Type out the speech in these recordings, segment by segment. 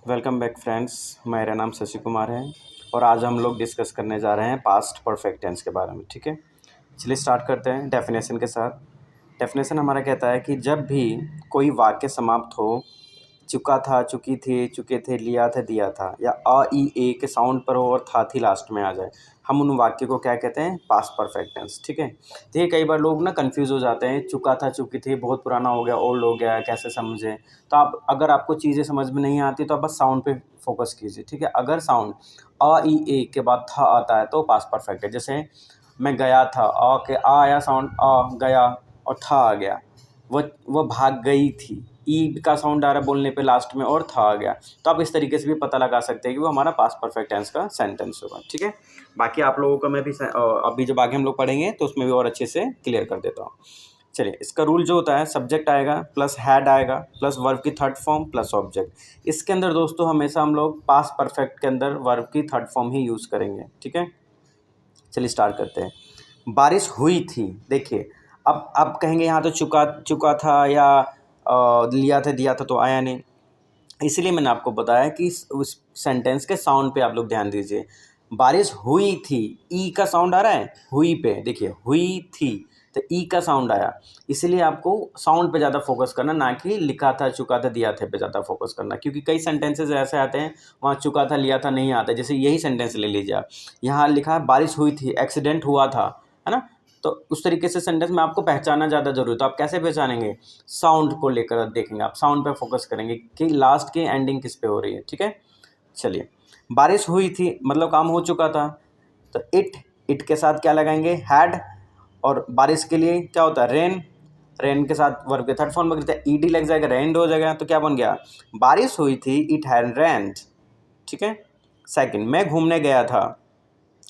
Welcome back friends. मेरा नाम शशि कुमार है और आज हम लोग डिस्कस करने जा रहे हैं पास्ट परफेक्ट टेंस के बारे में। ठीक है, चलिए स्टार्ट करते हैं डेफिनेशन के साथ। डेफिनेशन हमारा कहता है कि जब भी कोई वाक्य समाप्त हो, चुका था, चुकी थी, चुके थे, लिया था, दिया था, या अ ई ए के साउंड पर हो और था थी लास्ट में आ जाए, हम उन वाक्य को क्या कहते हैं? Past perfect tense. ठीक है, तो ये कई बार लोग ना कंफ्यूज हो जाते हैं, चुका था, चुकी थी बहुत पुराना हो गया, ओल्ड हो गया, कैसे समझें? तो आप अगर आपको चीज़ें समझ में नहीं आती तो आप बस साउंड पे फोकस कीजिए। ठीक है, अगर साउंड अ ई ए के बाद था आता है तो पास्ट परफेक्ट है। जैसे मैं गया था, अ के आ आया साउंड, अ गया और था आ गया। वो भाग गई थी, ई का साउंड आ रहा है बोलने पे लास्ट में और था आ गया। तो आप इस तरीके से भी पता लगा सकते हैं कि वो हमारा पास्ट परफेक्ट टेंस का सेंटेंस होगा। ठीक है, बाकी आप लोगों का मैं भी अभी जब आगे हम लोग पढ़ेंगे तो उसमें भी और अच्छे से क्लियर कर देता हूँ। चलिए, इसका रूल जो होता है, सब्जेक्ट आएगा प्लस हैड आएगा प्लस वर्ब की थर्ड फॉर्म प्लस ऑब्जेक्ट। इसके अंदर दोस्तों हमेशा हम लोग पास्ट परफेक्ट के अंदर वर्ब की थर्ड फॉर्म ही यूज़ करेंगे। ठीक है, चलिए स्टार्ट करते हैं। बारिश हुई थी, देखिए अब कहेंगे यहाँ तो चुका चुका था या लिया था, दिया था तो आया नहीं। इसलिए मैंने आपको बताया कि उस सेंटेंस के साउंड पे आप लोग ध्यान दीजिए। बारिश हुई थी, ई का साउंड आ रहा है हुई पे, देखिए हुई थी तो ई का साउंड आया। इसलिए आपको साउंड पे ज़्यादा फोकस करना, ना कि लिखा था, चुका था, दिया था पे ज़्यादा फोकस करना। क्योंकि कई सेंटेंसेस ऐसे आते हैं वहाँ चुका था, लिया था नहीं आता। जैसे यही सेंटेंस ले लीजिए आप, यहाँ लिखा है बारिश हुई थी, एक्सीडेंट हुआ था, है ना? तो उस तरीके से सेंटेंस में आपको पहचानना ज़्यादा जरूरी है। तो आप कैसे पहचानेंगे? साउंड को लेकर देखेंगे, आप साउंड पे फोकस करेंगे कि लास्ट की एंडिंग किस पे हो रही है। ठीक है, चलिए बारिश हुई थी मतलब काम हो चुका था, तो इट के साथ क्या लगाएंगे? हैड। और बारिश के लिए क्या होता है? रेन। रेन के साथ वर्ब के थर्ड फॉर्म बन ईडी लग जाएगा, रेन्ड हो जाएगा। तो क्या बन गया? बारिश हुई थी, इट हैड रेन्ड। ठीक है, सेकंड, मैं घूमने गया था,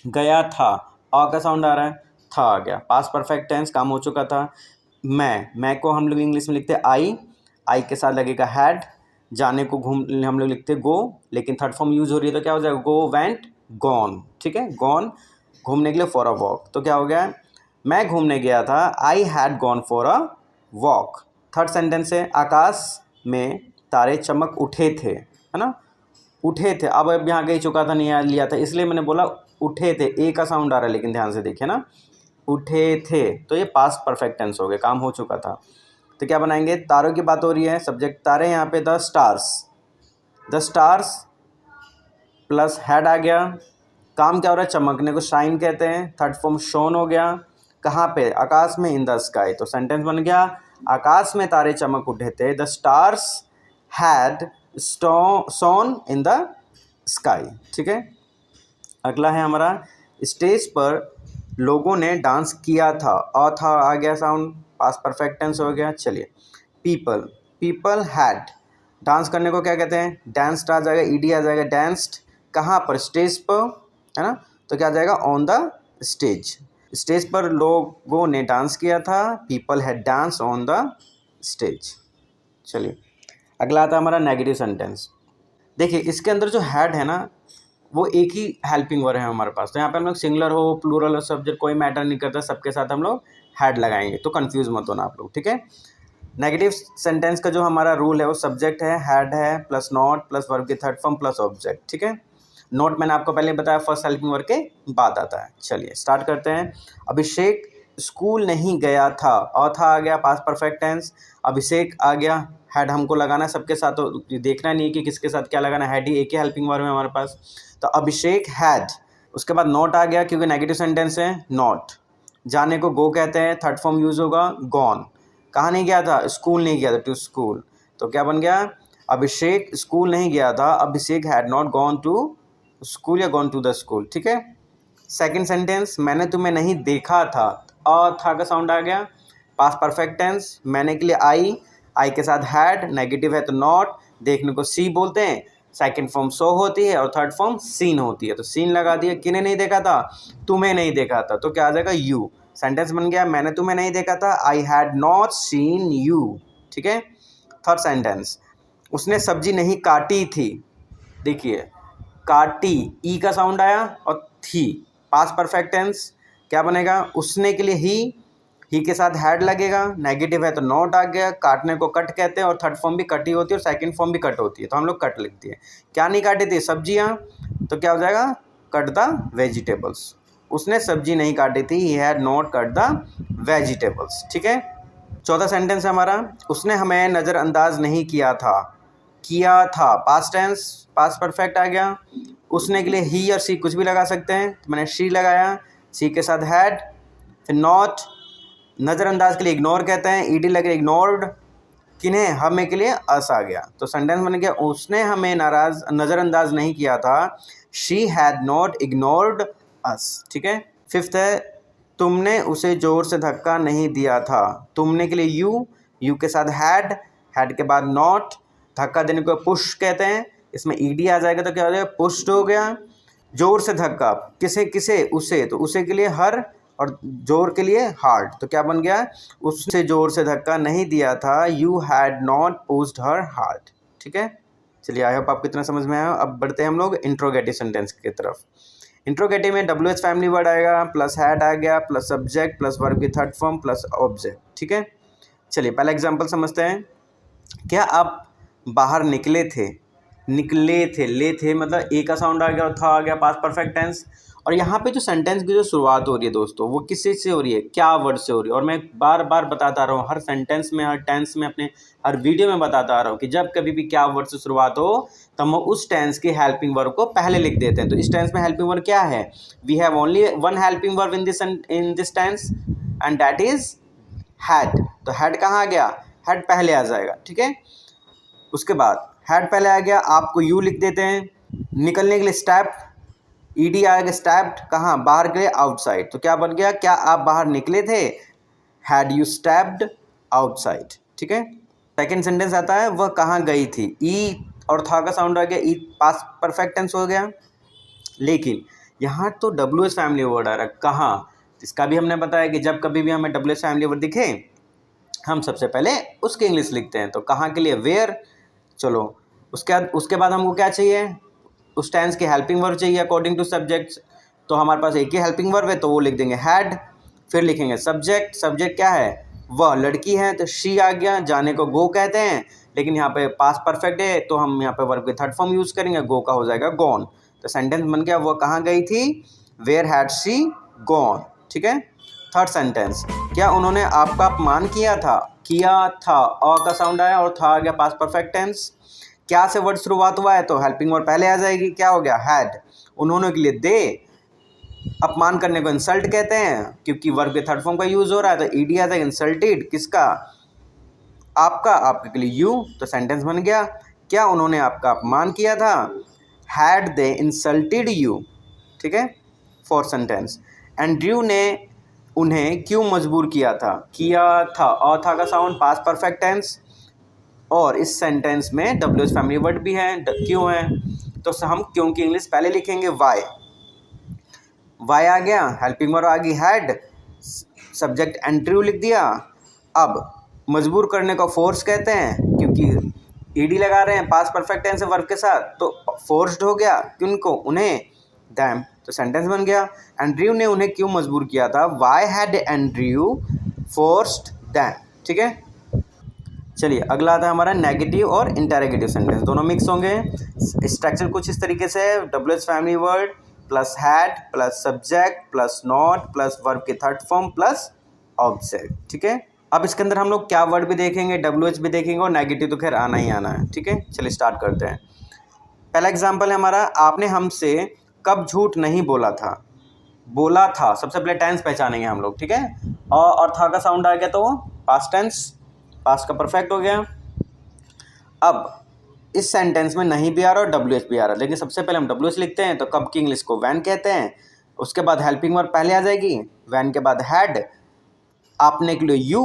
गया था, अ का साउंड आ रहा है, था आ गया, पास्ट परफेक्ट टेंस, काम हो चुका था। मैं को हम लोग इंग्लिश में लिखते हैं आई के साथ लगेगा हैड। जाने को घूम हम लोग लिखते हैं गो, लेकिन थर्ड फॉर्म यूज हो रही है तो क्या हो जाएगा? गो, वेंट, गॉन। ठीक है, गॉन घूमने के लिए, फॉर अ वॉक। तो क्या हो गया? मैं घूमने गया था, I had gone for a walk. Third sentence है, आकाश में तारे चमक उठे थे, है ना? उठे थे, अब यहाँ कहीं चुका था, नहीं लिया था, इसलिए मैंने बोला उठे थे। ए का साउंड आ रहा है, लेकिन ध्यान से देखिए ना, उठे थे। तो ये पास्ट परफेक्ट टेंस हो गया, काम हो चुका था। तो क्या बनाएंगे? तारों की बात हो रही है, सब्जेक्ट तारे, यहाँ पे the stars. The stars plus had आ गया। काम क्या हो रहा है? चमकने को शाइन कहते हैं, थर्ड फॉर्म शोन हो गया। कहाँ पे? आकाश में, इन द स्काई। तो सेंटेंस बन गया, आकाश में तारे चमक उठे थे, the stars had shown in the sky. ठीक है, अगला है हमारा, स्टेज पर लोगों ने डांस किया था, अ था आ गया साउंड, पास्ट परफेक्ट टेंस हो गया। चलिए, पीपल हैड, डांस करने को क्या कहते हैं? डांस्ड आ जाएगा, ईडी आ जाएगा, डांस्ड। कहाँ पर? स्टेज पर, है ना? तो क्या आ जाएगा? On the stage. स्टेज पर लोगों ने डांस किया था, people had dance on the stage. चलिए, अगला आता है हमारा नेगेटिव सेंटेंस। देखिए, इसके अंदर जो हैड है ना, वो एक ही हेल्पिंग वर्ब है हमारे पास। तो यहाँ पे हम लोग सिंगुलर हो, प्लूरल हो, सब्जेक्ट कोई मैटर नहीं करता, सबके साथ हम लोग हैड लगाएंगे। तो कंफ्यूज मत होना आप लोग। ठीक है, नेगेटिव सेंटेंस का जो हमारा रूल है वो सब्जेक्ट है, हैड है, प्लस नॉट, प्लस वर्ब की थर्ड फॉर्म, प्लस ऑब्जेक्ट। ठीक है, नोट मैंने आपको पहले बताया फर्स्ट हेल्पिंग वर्ब के बाद आता है। चलिए स्टार्ट करते हैं। अभिषेक स्कूल नहीं गया था, अ था आ गया, पास्ट परफेक्ट टेंस। अभिषेक आ गया, हैड हमको लगाना है सबके साथ, तो देखना नहीं है कि किसके साथ क्या लगाना है, हैड ही एक ही हेल्पिंग वर्ब है हमारे पास। तो अभिषेक हैड, उसके बाद नॉट आ गया क्योंकि नेगेटिव सेंटेंस है, नॉट। जाने को गो कहते हैं, थर्ड फॉर्म यूज होगा, गॉन। कहाँ नहीं गया था? स्कूल नहीं गया था, टू स्कूल। तो क्या बन गया? अभिषेक स्कूल नहीं गया था, Abhishek had not gone to school या गॉन टू द स्कूल। ठीक है, सेकंड सेंटेंस, मैंने तुम्हें नहीं देखा था, अ था का साउंड आ गया, पास्ट परफेक्ट टेंस। मैंने के लिए आई के साथ हैड, नेगेटिव है तो नॉट, देखने को सी बोलते हैं, सेकंड फॉर्म सो होती है और थर्ड फॉर्म सीन होती है। तो सीन लगा दिया, किन्हें नहीं देखा था? तुम्हें नहीं देखा था। तो क्या आ जाएगा? यू। सेंटेंस बन गया, मैंने तुम्हें नहीं देखा था, I had not seen you. ठीक है, थर्ड सेंटेंस, उसने सब्जी नहीं काटी थी। देखिए, काटी, ई का साउंड आया और थी, पास्ट परफेक्ट टेंस। क्या बनेगा? उसने के लिए ही, ही के साथ हैड लगेगा, नेगेटिव है तो नॉट आ गया, काटने को कट कहते हैं और थर्ड फॉर्म भी कट ही होती है और सेकंड फॉर्म भी कट होती है, तो हम लोग कट लिखते हैं। क्या नहीं काटी थी? सब्जियां, तो क्या हो जाएगा? Cut the vegetables. उसने सब्जी नहीं काटी थी, he had not cut the vegetables. ठीक है, चौथा सेंटेंस है हमारा, उसने हमें नज़रअंदाज नहीं किया था। किया था पास्ट टेंस, पास्ट परफेक्ट आ गया। उसने के लिए ही और सी कुछ भी लगा सकते हैं, तो मैंने शी लगाया, सी के साथ हैड, फिर नॉट। नज़रअंदाज के लिए इग्नोर कहते हैं, ईडी लगे इग्नोर्ड। किन्हें? हमें के लिए अस आ गया, तो सेंटेंस बन गया उसने हमें नज़रअंदाज नहीं किया था, शी हैड नॉट इग्नोर्ड अस। ठीक है, फिफ्थ है, तुमने उसे ज़ोर से धक्का नहीं दिया था। तुमने के लिए यू के साथ हैड, हैड के बाद नॉट। धक्का देने को पुश कहते हैं, इसमें ईडी आ जाएगा तो क्या हो जाएगा? पुश्ड हो गया। जोर से धक्का, किसे? उसे, तो उसे के लिए हर और जोर के लिए हार्ड, तो क्या बन गया? उससे जोर से धक्का नहीं दिया था, you had not pushed her hard. ठीक है, चलिए आई होप आपको इतना समझ में आया। अब बढ़ते हैं हम लोग इंट्रोगेटिव सेंटेंस की तरफ। इंट्रोगेटिव में WH फैमिली वर्ड आएगा, प्लस हैड आ गया, प्लस सब्जेक्ट, प्लस वर्ब की थर्ड फॉर्म, प्लस ऑब्जेक्ट। ठीक है, चलिए पहला एग्जांपल समझते हैं। क्या आप बाहर निकले थे? निकले थे, ले थे मतलब ए का साउंड आ गया और था आ गया, पास्ट परफेक्ट टेंस। और यहाँ पे जो सेंटेंस की जो शुरुआत हो रही है दोस्तों, वो किस चीज़ से हो रही है? क्या वर्ड से हो रही है। और मैं बार बार बताता रहा हूँ, हर सेंटेंस में, हर टेंस में, अपने हर वीडियो में बताता आ रहा हूँ कि जब कभी भी क्या वर्ड से शुरुआत हो तो हम उस टेंस की हेल्पिंग वर्ब को पहले लिख देते हैं। तो इस टेंस में हेल्पिंग वर्ब क्या है? We have only one helping verb in this tense and that is had. तो हैड कहाँ आ गया? हैड पहले आ जाएगा। ठीक है, उसके बाद हैड पहले आ गया, आपको यू लिख देते हैं। निकलने के लिए स्टेप, ईडी आएगा, स्टेप्ड कहाँ? बाहर के लिए आउटसाइड, तो क्या बन गया? क्या आप बाहर निकले थे? Had you stepped outside. ठीक है, सेकेंड सेंटेंस आता है, वह कहाँ गई थी? ई और था का साउंड आ गया, ई पास्ट परफेक्ट टेंस हो गया। लेकिन यहाँ तो WH फैमिली वर्ड आ रहा है, कहाँ? इसका भी हमने बताया कि जब कभी भी हमें WH फैमिली वर्ड दिखे हम सबसे पहले उसके इंग्लिश लिखते हैं। तो कहाँ के लिए? वेयर। चलो उसके बाद हमको क्या चाहिए? उस टेंस की हेल्पिंग वर्ब चाहिए अकॉर्डिंग टू सब्जेक्ट्स। तो हमारे पास एक ही हेल्पिंग वर्ब है, तो वो लिख देंगे हैड। फिर लिखेंगे सब्जेक्ट, सब्जेक्ट क्या है? वह लड़की है, तो शी आ गया। जाने को गो कहते हैं, लेकिन यहाँ पे पास्ट परफेक्ट है तो हम यहाँ पे वर्ब की थर्ड फॉर्म यूज़ करेंगे, गो का हो जाएगा गॉन। तो सेंटेंस बन गया, वह कहाँ गई थी? Where had she gone. ठीक है, थर्ड सेंटेंस, क्या उन्होंने आपका अपमान किया था? किया था, अ का साउंड आया और था आ गया, पास्ट परफेक्ट टेंस। क्या से वर्ड शुरुआत हुआ है तो हेल्पिंग वर्ड पहले आ जाएगी, क्या हो गया? हैड। उन्होंने के लिए दे, अपमान करने को इंसल्ट कहते हैं, क्योंकि वर्ब के थर्ड फॉर्म का यूज हो रहा है, तो ईडी आ जाएगा। इंसल्टेड किसका? आपका, आपके के लिए यू। तो सेंटेंस बन गया, क्या उन्होंने आपका अपमान किया था? Had they insulted you. ठीक है, फोर्थ सेंटेंस, एंड्रयू ने उन्हें क्यों मजबूर किया था? किया था, और था का साउंड, पास्ट परफेक्ट टेंस। और इस सेंटेंस में WH फैमिली वर्ड भी है, क्यों है, तो हम क्यों की इंग्लिश पहले लिखेंगे वाई। वाई आ गया, हेल्पिंग वर्ब आ गई हैड, सब्जेक्ट एंड्रयू लिख दिया। अब मजबूर करने को फोर्स कहते हैं, क्योंकि ईडी लगा रहे हैं पास्ट परफेक्ट टेंस वर्ब के साथ, तो फोर्स्ड हो गया। किनको? उन्हें, दैम। तो सेंटेंस बन गया, एंड्रयू ने उन्हें क्यों मजबूर किया था? Why had Andrew forced them. ठीक है, चलिए अगला आता है हमारा नेगेटिव और इंटरोगेटिव सेंटेंस, दोनों मिक्स होंगे। स्ट्रक्चर कुछ इस तरीके से, WH family word plus had plus subject plus not plus verb की थर्ड फॉर्म प्लस ऑब्जेक्ट। ठीक है, अब इसके अंदर हम लोग क्या वर्ड भी देखेंगे, WH भी देखेंगे और नेगेटिव तो खैर आना ही आना है। ठीक है, चलिए स्टार्ट करते हैं। पहला एग्जाम्पल है हमारा, आपने हमसे कब झूठ नहीं बोला था? बोला था, सबसे पहले टेंस पहचानेंगे हम लोग। ठीक है, और था का साउंड आ गया तो पास्ट टेंस, पास्ट का परफेक्ट हो गया। अब इस सेंटेंस में नहीं भी आ रहा और WH भी आ रहा, लेकिन सबसे पहले हम WH लिखते हैं, तो कब की इंग्लिश को वैन कहते हैं। उसके बाद हेल्पिंग वर्ब पहले आ जाएगी, वैन के बाद हैड, आपने के लिए यू,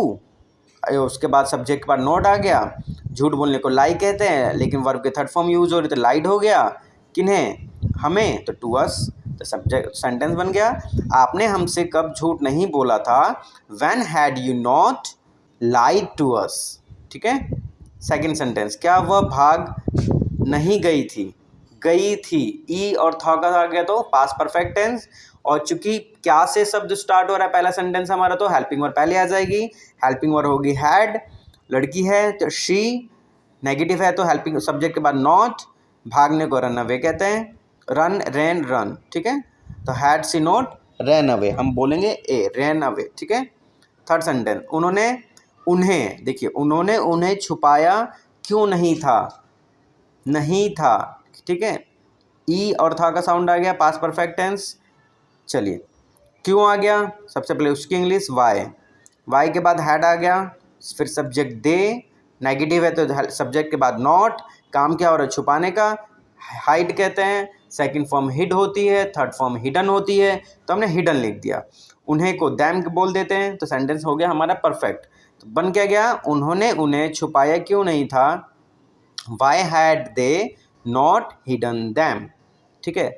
उसके बाद सब्जेक्ट के बाद नॉट आ गया। झूठ बोलने को लाई कहते हैं, लेकिन वर्ब के थर्ड फॉर्म यूज हो रही तो लाइड हो गया। किन्हें? हमें, तो टू अस। तो सब्जेक्ट सेंटेंस बन गया, आपने हमसे कब झूठ नहीं बोला था? When had you not lied to us. ठीक है, सेकंड सेंटेंस, क्या वह भाग नहीं गई थी? गई थी, ई और था का आ गया तो पास्ट परफेक्ट टेंस, और चूंकि क्या से शब्द स्टार्ट हो रहा है पहला सेंटेंस हमारा, तो हेल्पिंग वर्ब पहले आ जाएगी। हेल्पिंग वर्ब होगी हैड, लड़की है तो शी, नेगेटिव है तो हेल्पिंग सब्जेक्ट के बाद नॉट, भागने को रन अवे कहते हैं, रन रैन रन, ठीक है। तो had she not ran away, हम बोलेंगे ए, रैन अवे, ठीक है। थर्ड सेंटेंस, उन्होंने उन्हें, देखिए उन्होंने उन्हें छुपाया क्यों नहीं था, नहीं था, ठीक है। ई और था का साउंड आ गया, पास्ट परफेक्ट टेंस। चलिए क्यों आ गया, सबसे पहले उसकी इंग्लिश वाई, वाई के बाद हैड आ गया, फिर सब्जेक्ट दे, नेगेटिव है तो सब्जेक्ट के बाद नॉट, काम क्या हो रहा है छुपाने का, हाइड कहते हैं, सेकंड फॉर्म हिड होती है, थर्ड फॉर्म हिडन होती है, तो हमने हिडन लिख दिया। उन्हें को दैम बोल देते हैं तो सेंटेंस हो गया हमारा परफेक्ट। तो बन क्या गया, उन्होंने उन्हें छुपाया क्यों नहीं था, why had they not hidden them, ठीक है।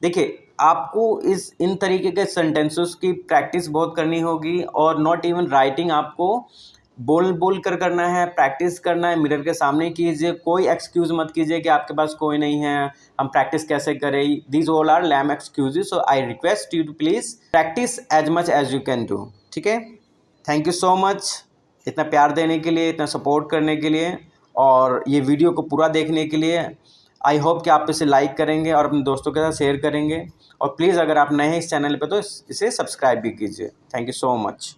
देखिए आपको इन तरीके के सेंटेंसेस की प्रैक्टिस बहुत करनी होगी, और नॉट इवन राइटिंग आपको बोल बोल कर करना है, प्रैक्टिस करना है, मिरर के सामने कीजिए, कोई एक्सक्यूज मत कीजिए कि आपके पास कोई नहीं है, हम प्रैक्टिस कैसे करें, these all are lame excuses. So I request you to please practice as much as you can do, ठीक है। थैंक यू सो मच इतना प्यार देने के लिए, इतना सपोर्ट करने के लिए, और ये वीडियो को पूरा देखने के लिए। आई होप कि आप इसे लाइक करेंगे और अपने दोस्तों के साथ शेयर करेंगे, और प्लीज़ अगर आप नए हैं इस चैनल पे तो इसे सब्सक्राइब भी कीजिए। Thank you so much.